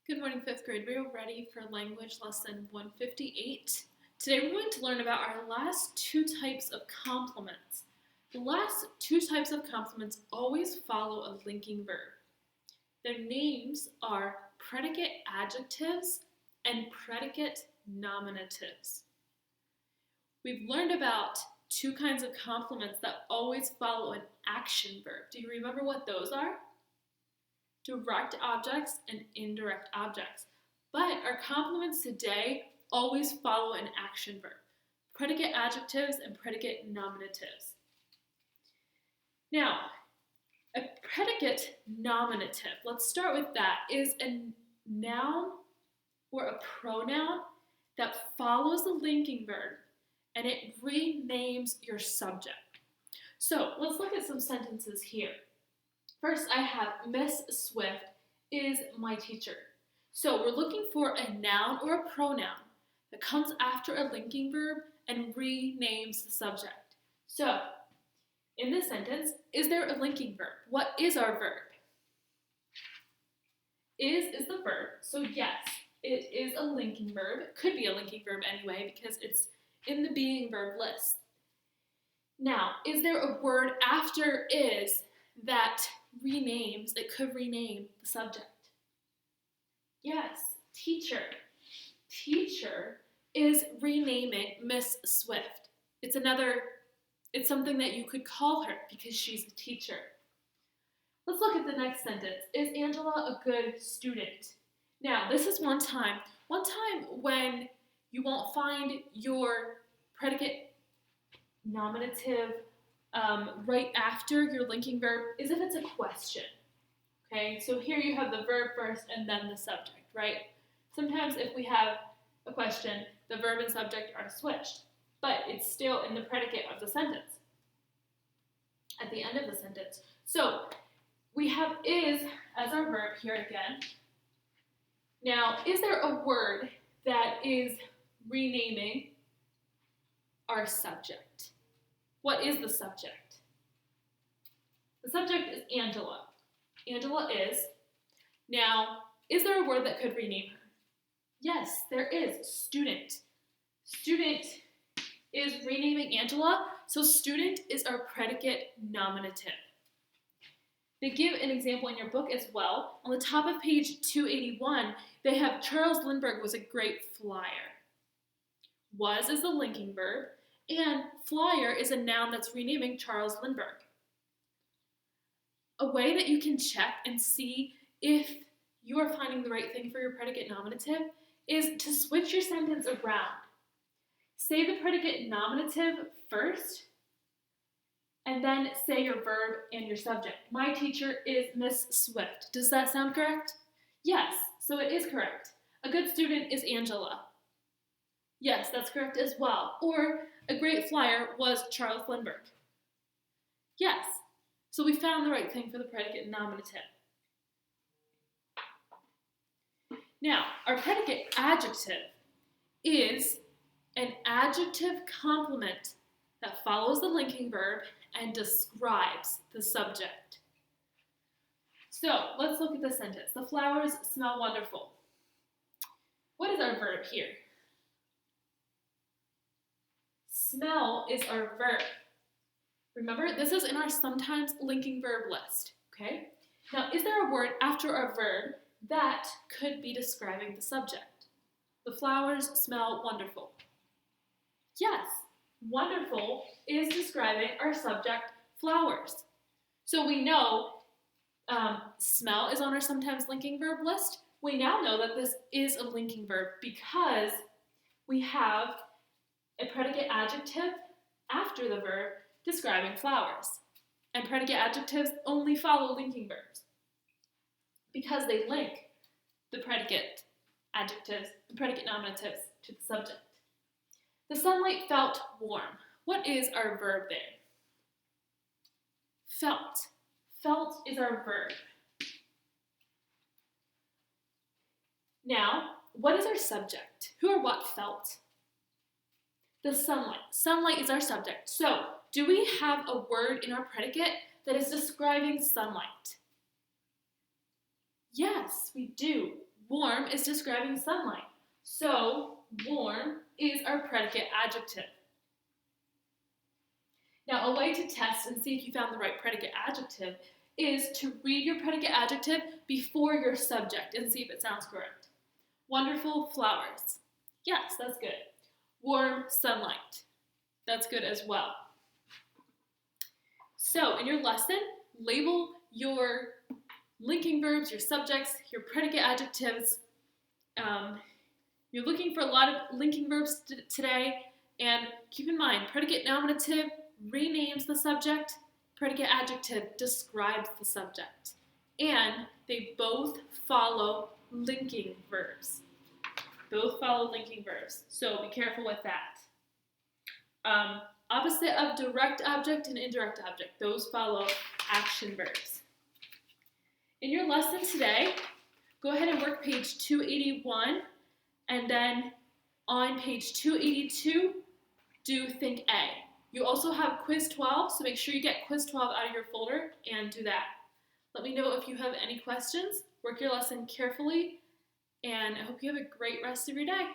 Good morning, 5th grade. We are ready for language lesson 158. Today we're going to learn about our last two types of complements. The last two types of complements always follow a linking verb. Their names are predicate adjectives and predicate nominatives. We've learned about two kinds of complements that always follow an action verb. Do you remember what those are? Direct objects and indirect objects. But our complements today always follow an action verb. Predicate adjectives and predicate nominatives. Now, a predicate nominative, let's start with that, is a noun or a pronoun that follows the linking verb and it renames your subject. So let's look at some sentences here. First, I have Miss Swift is my teacher. So we're looking for a noun or a pronoun that comes after a linking verb and renames the subject. So, in this sentence, is there a linking verb? What is our verb? Is the verb, so yes, it is a linking verb. It could be a linking verb anyway because it's in the being verb list. Now, is there a word after is that renames, it could rename the subject? Yes, teacher. Teacher is renaming Miss Swift. It's something that you could call her because she's a teacher. Let's look at the next sentence. Is Angela a good student? Now, this is one time when you won't find your predicate nominative right after your linking verb is if it's a question. Okay, so here you have the verb first and then the subject, right? Sometimes if we have a question, the verb and subject are switched, but it's still in the predicate of the sentence, at the end of the sentence. So we have is as our verb here again. Now, is there a word that is renaming our subject? What is the subject? The subject is Angela. Angela is. Now, is there a word that could rename her? Yes, there is. Student. Student is renaming Angela, so student is our predicate nominative. They give an example in your book as well. On the top of page 281, they have Charles Lindbergh was a great flyer. Was is the linking verb, and flyer is a noun that's renaming Charles Lindbergh. A way that you can check and see if you are finding the right thing for your predicate nominative is to switch your sentence around. Say the predicate nominative first, and then say your verb and your subject. My teacher is Miss Swift. Does that sound correct? Yes, so it is correct. A good student is Angela. Yes, that's correct as well. Or a great flyer was Charles Lindbergh. Yes, so we found the right thing for the predicate nominative. Now, our predicate adjective is an adjective complement that follows the linking verb and describes the subject. So, let's look at the sentence. The flowers smell wonderful. What is our verb here? Smell is our verb. Remember, this is in our sometimes linking verb list, okay? Now, is there a word after our verb that could be describing the subject? The flowers smell wonderful. Yes, wonderful is describing our subject, flowers. So we know smell is on our sometimes linking verb list. We now know that this is a linking verb because we have a predicate adjective after the verb describing flowers. And predicate adjectives only follow linking verbs because they link the predicate adjectives, the predicate nominatives to the subject. The sunlight felt warm. What is our verb there? Felt. Felt is our verb. Now, what is our subject? Who or what felt? The sunlight. Sunlight is our subject. So, do we have a word in our predicate that is describing sunlight? Yes, we do. warm is describing sunlight. So warm is our predicate adjective. Now, a way to test and see if you found the right predicate adjective is to read your predicate adjective before your subject and see if it sounds correct. Wonderful flowers. Yes, that's good. Warm sunlight. That's good as well. So, in your lesson, label your linking verbs, your subjects, your predicate adjectives. You're looking for a lot of linking verbs today, and keep in mind, predicate nominative renames the subject, predicate adjective describes the subject, and they both follow linking verbs. Both follow linking verbs, so be careful with that. Opposite of direct object and indirect object, those follow action verbs. In your lesson today, go ahead and work page 281, and then on page 282, do Think A. You also have quiz 12, so make sure you get quiz 12 out of your folder and do that. Let me know if you have any questions. Work your lesson carefully, and I hope you have a great rest of your day.